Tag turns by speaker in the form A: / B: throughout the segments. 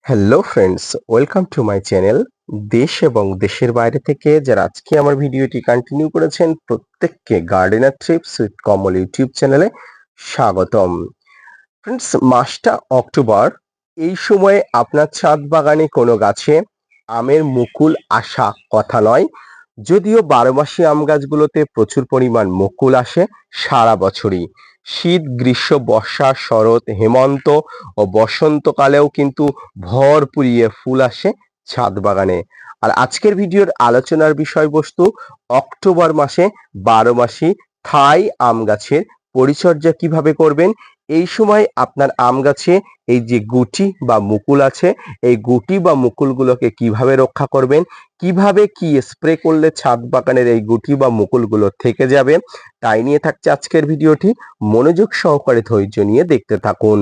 A: Hello friends, welcome to my channel. দেশ এবং দেশের বাইরে থেকে যারা আজকে আমার ভিডিওটি কন্টিনিউ করেছেন প্রত্যেককে gardener TRIPS with Kamal YouTube চ্যানেলে স্বাগতম। ফ্রেন্ডস, মাসটা অক্টোবর। এই সময়ে আপনার ছাদ বাগানে কোনো গাছে আমের মুকুল আসা কথা নয়। যদিও বারোমাসি আম গাছগুলোতে প্রচুর পরিমাণ মুকুল আসে সারা বছরই। শীত, গ্রীষ্ম, বর্ষা, শরৎ, হেমন্ত ও বসন্তকালেও কিন্তু ভরপুরিয়ে ফুল আসে ছাদ বাগানে। আর আজকের ভিডিওর আলোচনার বিষয়বস্তু অক্টোবর মাসে বারোমাসি থাই আম গাছের পরিচর্যা কিভাবে করবেন। এই সময় আপনার আম গাছে এই যে গুটি বা মুকুল আছে, এই গুটি বা মুকুলগুলোকে কিভাবে রক্ষা করবেন, কিভাবে কি স্প্রে করলে ছাদ বাগানের এই গুটি বা মুকুলগুলো থেকে যাবে, তাই নিয়ে থাকছে আজকের ভিডিওটি। মনোযোগ সহকারে ধৈর্য নিয়ে দেখতে থাকুন।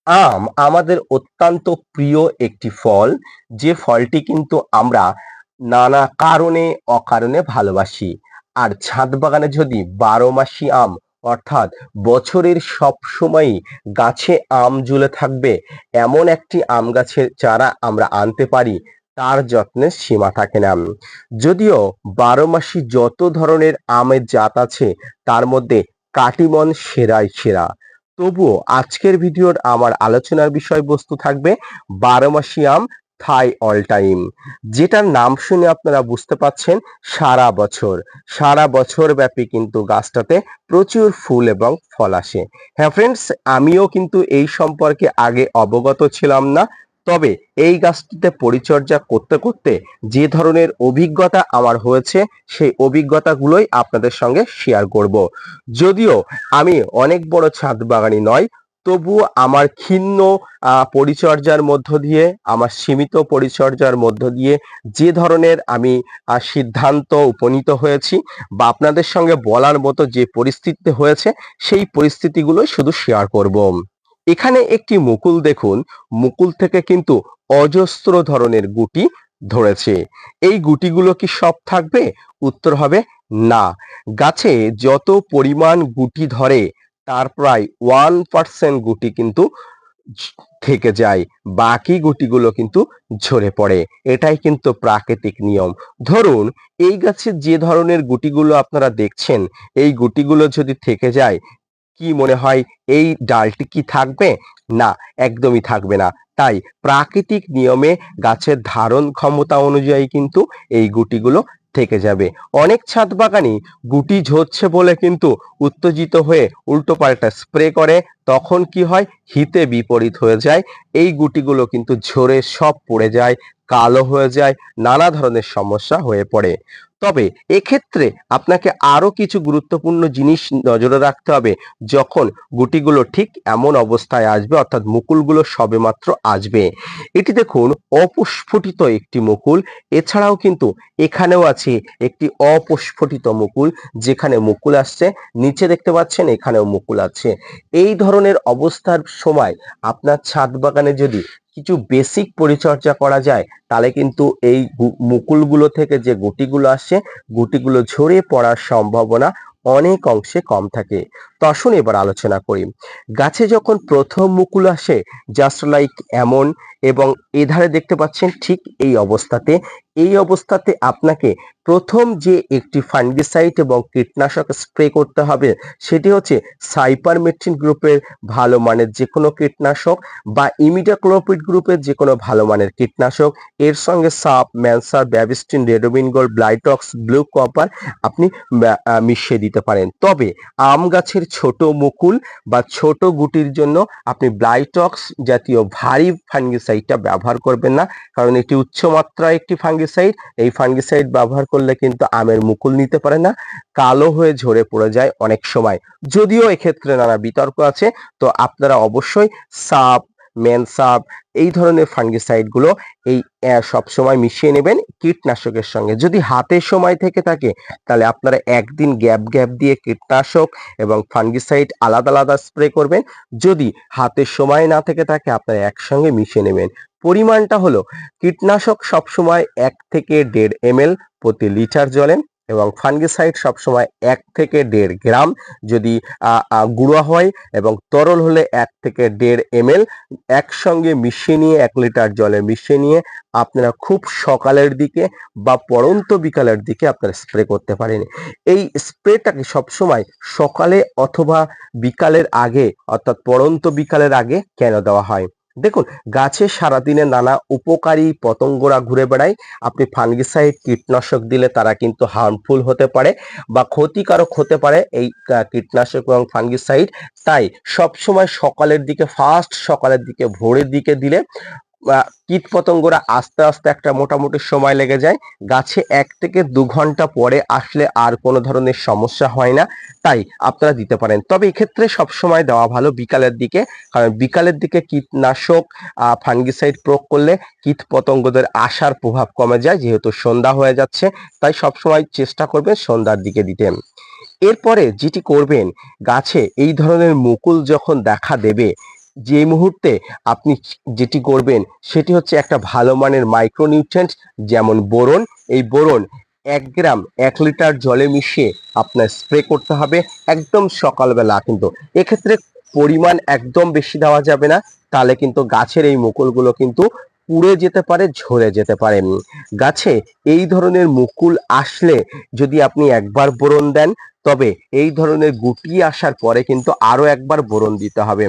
A: আম আমাদের অত্যন্ত প্রিয় একটি ফল, যে ফলটি কিন্তু আমরা নানা কারণে অকারণে ভালোবাসি। আর ছাদ বাগানে যদি বারোমাসি আম, অর্থাৎ বছরের সব সময়ই গাছে আম ঝুলে থাকবে এমন একটি আম গাছের চারা আমরা আনতে পারি, তার যত্নের সীমা থাকে না। যদিও বারোমাসি যত ধরনের আমের জাত আছে তার মধ্যে কাটিমন সেরাই সেরা, তবুও আজকের ভিডিওর আমার আলোচনার বিষয়বস্তু থাকবে বারোমাসি আম থাই অল টাইম, যেটার নাম শুনে আপনারা বুঝতে পাচ্ছেন সারা বছর ব্যাপী কিন্তু গাছটাতে প্রচুর ফুল এবং ফল আসে। হ্যাঁ ফ্রেন্ডস, আমিও কিন্তু এই সম্পর্কে আগে অবগত ছিলাম না, তবে এই গাছটিতে পরিচর্যা করতে করতে যে ধরনের অভিজ্ঞতা আমার হয়েছে সেই অভিজ্ঞতাগুলোই আপনাদের সঙ্গে শেয়ার করব। যদিও আমি অনেক বড় ছাদ বাগানি নয়, তবুও আমার ক্ষীণ পরিচর্যার মধ্য দিয়ে, আমার সীমিত পরিচর্যার মধ্য দিয়ে যে ধরনের আমি সিদ্ধান্ত উপনীত হয়েছি বা আপনাদের সঙ্গে বলার মতো যে পরিস্থিতি হয়েছে, সেই পরিস্থিতিগুলো শুধু শেয়ার করব। এখানে একটি মুকুল দেখুন, মুকুল থেকে কিন্তু অজস্র ধরনের গুটি ধরেছে। এই গুটিগুলো কি সব থাকবে? উত্তর হবে না। গাছে যত পরিমাণ গুটি ধরে তার প্রায় 1% গুটি কিন্তু থেকে যায়, বাকি গুটিগুলো কিন্তু ঝরে পড়ে। এটাই কিন্তু প্রাকৃতিক নিয়ম। ধরুন, এই গাছের যে ধরনের গুটিগুলো আপনারা দেখছেন, এই গুটিগুলো যদি থেকে যায়, কি মনে হয় এই ডালটি কি থাকবে? না, একদমই থাকবে না। তাই প্রাকৃতিক নিয়মে গাছের ধারণ ক্ষমতা অনুযায়ী কিন্তু এই গুটিগুলো থেকে যাবে। অনেক ছাদ বাগানি গুটি ঝরছে বলে কিন্তু উত্তেজিত হয়ে উল্টোপাল্টা স্প্রে করে, তখন কি হয়, হিতে বিপরীত হয়ে যায়। এই গুটিগুলো কিন্তু ঝরে সব পড়ে যায়, কালো হয়ে যায়, নানা ধরনের সমস্যা হয়ে পড়ে। তবে এক্ষেত্রে আপনাকে আরো কিছু গুরুত্বপূর্ণ জিনিস নজরে রাখতে হবে। যখন গুটিগুলো ঠিক এমন অবস্থায় আসবে, অর্থাৎ মুকুলগুলো সবেমাত্র আসবে, এটি দেখুন অপুষ্ফটিত একটি মুকুল। এছাড়াও কিন্তু এখানেও আছে একটি অপুষ্ফটিত মুকুল, যেখানে মুকুল আসছে, নিচে দেখতে পাচ্ছেন এখানেও মুকুল আছে। এই ধরনের অবস্থার সময় আপনার ছাদ বাগানে যদি কিছু বেসিক পরিচর্যা করা যায়, তাহলে কিন্তু এই মুকুলগুলো থেকে যে গুটিগুলো আসছে, গুটিগুলো ঝরে পড়ার সম্ভাবনা অনেক অংশে কম থাকে। তো আসুন এবার আলোচনা করি। গাছে যখন প্রথম মুকুল আসে, জাস্ট লাইক এমন, এবং এধারে দেখতে পাচ্ছেন ঠিক এই অবস্থাতে আপনাকে প্রথম যে একটি ফাঙ্গিসাইড এবং কীটনাশক স্প্রে করতে হবে, সেটি হচ্ছে সাইপারমেথ্রিন গ্রুপের ভালো মানের যে কোনো কীটনাশক বা ইমিডাক্লোপিড গ্রুপের যে কোনো ভালো মানের কীটনাশক। এর সঙ্গে সাপ, ম্যানসার, Bavistin, Ridomil gold, Blitox, blue copper আপনি মিশিয়ে দিতে পারেন। তবে আম গাছের ছোট মুকুল বা ছোট গুটির জন্য আপনি ব্লাইটক্স জাতীয় ভারী ফাঙ্গিসাইডটা ব্যবহার করবেন না, কারণ এটি উচ্চমাত্রায় একটি ফাঙ্গিসাইড। এই ফাঙ্গিসাইড ব্যবহার করলে কিন্তু আমের মুকুল নিতে পারে না, কালো হয়ে ঝরে পড়ে যায় অনেক সময়। যদিও এক্ষেত্রে নানা বিতর্ক আছে, তো আপনারা অবশ্যই সাপ, মেনসাপ এই ধরনের ফাঙ্গিসাইড গুলো এই সবসময় মিশিয়ে নেবেন কীটনাশকের সঙ্গে। যদি হাতে সময় থেকে থাকে, তাহলে আপনারা একদিন গ্যাপ গ্যাপ দিয়ে কীটনাশক এবং ফাঙ্গিসাইড আলাদা আলাদা স্প্রে করবেন। যদি হাতে সময় না থেকে থাকে, আপনারা একসঙ্গে মিশিয়ে নেবেন। পরিমাণটা হলো, কীটনাশক সবসময় 1 থেকে 1.5 ml প্রতি লিটার জলে, এবং ফাঙ্গিসাইড সবসময় 1 থেকে 1.5 গ্রাম যদি গুঁড়ো হয় এবং তরল হলে 1 থেকে 1.5 ml একসঙ্গে মিশিয়ে নিয়ে 1 লিটার জলে মিশিয়ে নিয়ে আপনারা খুব সকালের দিকে বা পড়ন্ত বিকালের দিকে আপনারা স্প্রে করতে পারেন। এই স্প্রেটাকে সবসময় সকালে অথবা বিকালের আগে অর্থাৎ পড়ন্ত বিকালের আগে কেন দেওয়া হয়? দেখুন, গাছে সারাদিনে নানা উপকারী পতঙ্গরা ঘুরে বেড়ায়। আপনি ফাঙ্গিসাইড কীটনাশক দিলে তারা কিন্তু হার্মফুল হতে পারে বা ক্ষতিকারক হতে পারে এই কীটনাশক এবং ফাঙ্গিসাইড। তাই সবসময় সকালের দিকে, ফার্স্ট সকালের দিকে, ভোরের দিকে দিলে কীটপতঙ্গরা আস্তে আস্তে একটা মোটামুটি সময় লেগে যায়। গাছে 1 থেকে 2 ঘন্টা পরে আসলে আর কোনো ধরনের সমস্যা হয় না, তাই আপনারা দিতে পারেন। তবে এক্ষেত্রে সবসময় দেওয়া ভালো বিকালের দিকে, কারণ বিকালের দিকে কীটনাশক ফাঙ্গিসাইড প্রয়োগ করলে কীটপতঙ্গদের আসার প্রভাব কমে যায়, যেহেতু সন্ধ্যা হয়ে যাচ্ছে। তাই সবসময় চেষ্টা করবেন সন্ধ্যার দিকে দিতে। এরপরে যেটি করবেন, গাছে এই ধরনের মুকুল যখন দেখা দেবে, যে মুহূর্তে আপনি যেটি করবেন সেটি হচ্ছে একটা ভালো মানের মাইক্রোনিউট্রিয়েন্ট যেমন বোরন। এই বোরন 1 গ্রাম 1 লিটার জলে মিশিয়ে আপনার স্প্রে করতে হবে একদম সকালবেলা। কিন্তু এক্ষেত্রে পরিমাণ একদম বেশি দেওয়া যাবে না, তাহলে কিন্তু গাছের এই মুকুলগুলো কিন্তু পুড়ে যেতে পারে, ঝরে যেতে পারে। গাছে এই ধরনের মুকুল আসলে যদি আপনি একবার বোরন দেন, তবে এই ধরনের গুটি আসার পরে কিন্তু আরো একবার বোরন দিতে হবে।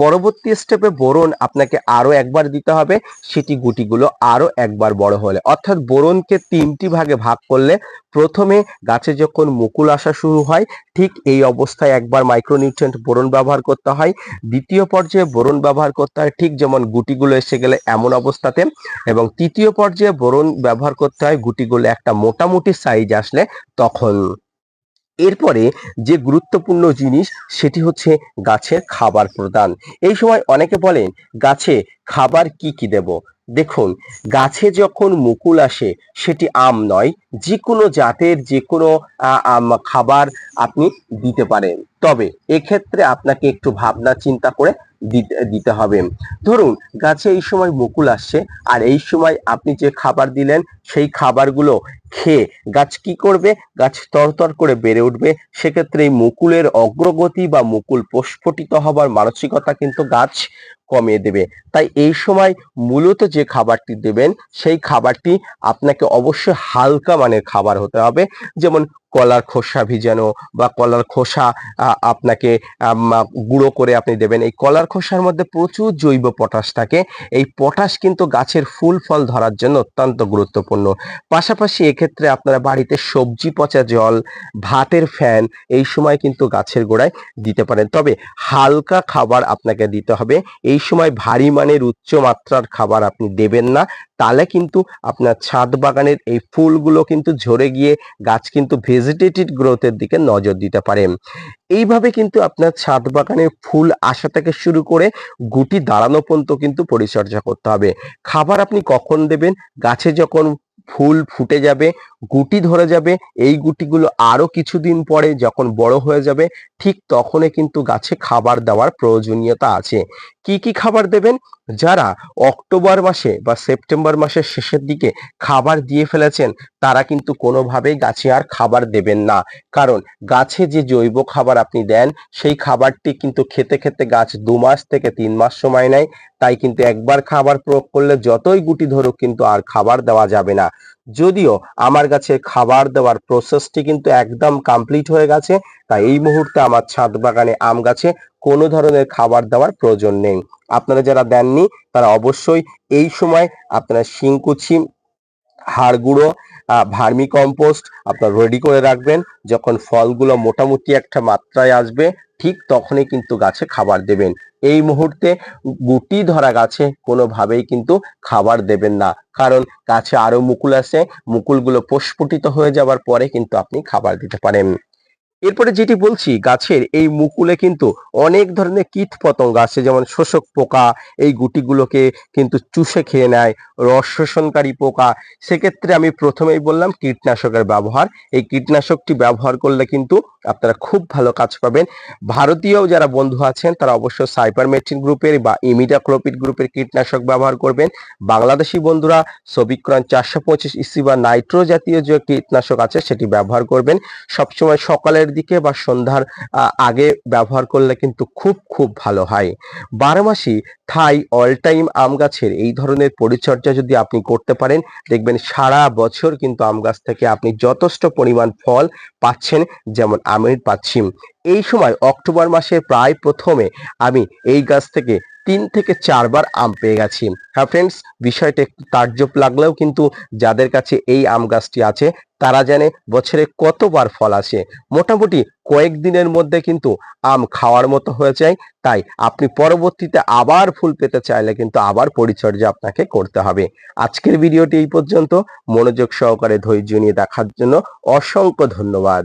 A: পরবর্তী স্টেপে বোরন আপনাকে আরো একবার দিতে হবে, সেটি গুটিগুলো আরো একবার বড় হলে। অর্থাৎ বোরনকে 3টি ভাগে ভাগ করলে প্রথমে গাছে যখন মুকুল আসা শুরু হয় ঠিক এই অবস্থায় একবার মাইক্রোনিউট্রিয়েন্ট বোরন ব্যবহার করতে হয়। দ্বিতীয় পর্যায়ে বোরন ব্যবহার করতে হয় ঠিক যেমন গুটিগুলো এসে গেলে এমন অবস্থাতে, এবং তৃতীয় পর্যায়ে বোরন ব্যবহার করতে হয় গুটিগুলো একটা মোটামুটি সাইজ আসলে তখন। এরপরে যে গুরুত্বপূর্ণ জিনিস সেটি হচ্ছে গাছের খাবার প্রদান। এই সময় অনেকে বলেন গাছে খাবার কি কি দেব? দেখুন, গাছে যখন মুকুল আসে সেটি আম নয়, যে কোনো জাতের যে কোনো খাবার আপনি দিতে পারেন। তবে এক্ষেত্রে আপনাকে একটু ভাবনা চিন্তা করে দিতে হবে। ধরুন গাছে এই সময় মুকুল আসছে আর এই সময় আপনি যে খাবার দিলেন সেই খাবারগুলো খেয়ে গাছ কি করবে? গাছ তরতর করে বেড়ে উঠবে। সেক্ষেত্রে এই মুকুলের অগ্রগতি বা মুকুল প্রস্ফুটিত হবার মানসিকতা কিন্তু গাছ কমিয়ে দেবে। তাই এই সময় মূলত যে খাবারটি দেবেন সেই খাবারটি আপনাকে অবশ্যই হালকা মানের খাবার হতে হবে। যেমন কলার খোসা ভিজানো বা কলার খোসা আপনাকে গুঁড়ো করে আপনি দেবেন। এই কলার খোসার মধ্যে প্রচুর জৈব পটাশ থাকে। এই পটাশ কিন্তু গাছের ফুল ফল ধরার জন্য অত্যন্ত গুরুত্বপূর্ণ। পাশাপাশি এক্ষেত্রে আপনারা বাড়িতে সবজি পচা জল, ভাতের ফ্যান এই সময় কিন্তু গাছের গোড়ায় দিতে পারেন। তবে হালকা খাবার আপনাকে দিতে হবে। এই সময় ভারী মানের উচ্চ মাত্রার খাবার আপনি দেবেন না, তাহলে কিন্তু আপনার ছাদ বাগানের এই ফুলগুলো কিন্তু ঝরে গিয়ে গাছ কিন্তু ভেজিটেটিভ গ্রোথের দিকে নজর দিতে পারে। এইভাবে কিন্তু আপনার ছাদ বাগানে ফুল আসা থেকে শুরু করে গুটি দাঁড়ানো পর্যন্ত কিন্তু পরিচর্যা করতে হবে। খাবার আপনি কখন দেবেন? গাছে যখন ফুল ফুটে যাবে, গুটি ধরে যাবে, এই গুটিগুলো আরো কিছুদিন পরে যখন বড় হয়ে যাবে ঠিক তখনই কিন্তু গাছে খাবার দেওয়ার প্রয়োজনীয়তা আছে। কি কি খাবার দেবেন? যারা অক্টোবর মাসে বা সেপ্টেম্বর মাসের শেষের দিকে খাবার দিয়ে ফেলেছেন তারা কিন্তু কোনোভাবেই গাছে আর খাবার দেবেন না। কারণ গাছে যে জৈব খাবার আপনি দেন সেই খাবারটি কিন্তু খেতে খেতে গাছ 2 মাস থেকে 3 মাস সময় নেয়। তাই কিন্তু একবার খাবার প্রয়োগ করলে যতই গুটি ধরুক কিন্তু আর খাবার দেওয়া যাবে না। যদিও আমার কাছে খাবার দেওয়ার প্রসেসটি কিন্তু একদম কমপ্লিট হয়ে গেছে, তাই এই মুহূর্তে আমার ছাদ বাগানে আম গাছে কোনো ধরনের খাবার দেওয়ার প্রয়োজন নেই। আপনারা যারা দেননি তারা অবশ্যই এই সময় আপনারা শিংকুচি, হাড় গুঁড়ো, ভার্মি কম্পোস্ট আপনার রেডি করে রাখবেন। যখন ফলগুলো মোটামুটি একটা মাত্রায় আসবে ঠিক তখনই কিন্তু গাছে খাবার দেবেন। এই মুহূর্তে গুটি ধরা গাছে কোনোভাবেই কিন্তু খাবার দেবেন না, কারণ গাছে আরো মুকুল আসে, মুকুলগুলো প্রস্ফুটিত হয়ে যাবার পরে কিন্তু আপনি খাবার দিতে পারেন। এরপরে যেটি বলছি, গাছের এই মুকুলে কিন্তু অনেক ধরনের কীট পতঙ্গ আছে, যেমন শোষক পোকা, এই গুটিগুলোকে কিন্তু চুষে খেয়ে নেয়, রস শোষণকারী পোকা। সেক্ষেত্রে আমি প্রথমেই বললাম কীটনাশকের ব্যবহার। এই কীটনাশকটি ব্যবহার করলে কিন্তু আপনারা খুব ভালো কাজ পাবেন। ভারতীয় যারা বন্ধু আছেন তারা অবশ্য সাইপারমেথ্রিন গ্রুপের বা ইমিডাক্লোপিড গ্রুপের কীটনাশক ব্যবহার করবেন। বাংলাদেশি বন্ধুরা সবিক্রন 425 ইসি বা নাইট্রো জাতীয় যে কীটনাশক আছে সেটি ব্যবহার করবেন। সবসময় সকালের দিকে বা সন্ধ্যার আগে ব্যবহার করলে কিন্তু খুব খুব ভালো হয়। 12 মাসি থাই অল টাইম আম গাছের এই ধরনের পরিচর্যা যদি আপনি করতে পারেন, দেখবেন সারা বছর কিন্তু আম গাছ থেকে আপনি যথেষ্ট পরিমাণ ফল পাচ্ছেন, যেমন আমি পাচ্ছি। এই সময় অক্টোবর মাসের প্রায় প্রথমে আমি এই গাছ থেকে 3 থেকে 4 বার আম পেয়ে গেছি। হ্যাঁ ফ্রেন্ডস, বিষয়টা একটু তাজ্জব লাগলেও কিন্তু যাদের কাছে এই আম গাছটি আছে তারা জানে বছরে কতবার ফল আসে। মোটামুটি কয়েকদিনের মধ্যে কিন্তু আম খাওয়ার মতো হয়ে যায়। তাই আপনি পরবর্তীতে আবার ফুল পেতে চাইলে কিন্তু আবার পরিচর্যা আপনাকে করতে হবে। আজকের ভিডিওটি এই পর্যন্ত। মনোযোগ সহকারে ধৈর্য নিয়ে দেখার জন্য অসংখ্য ধন্যবাদ।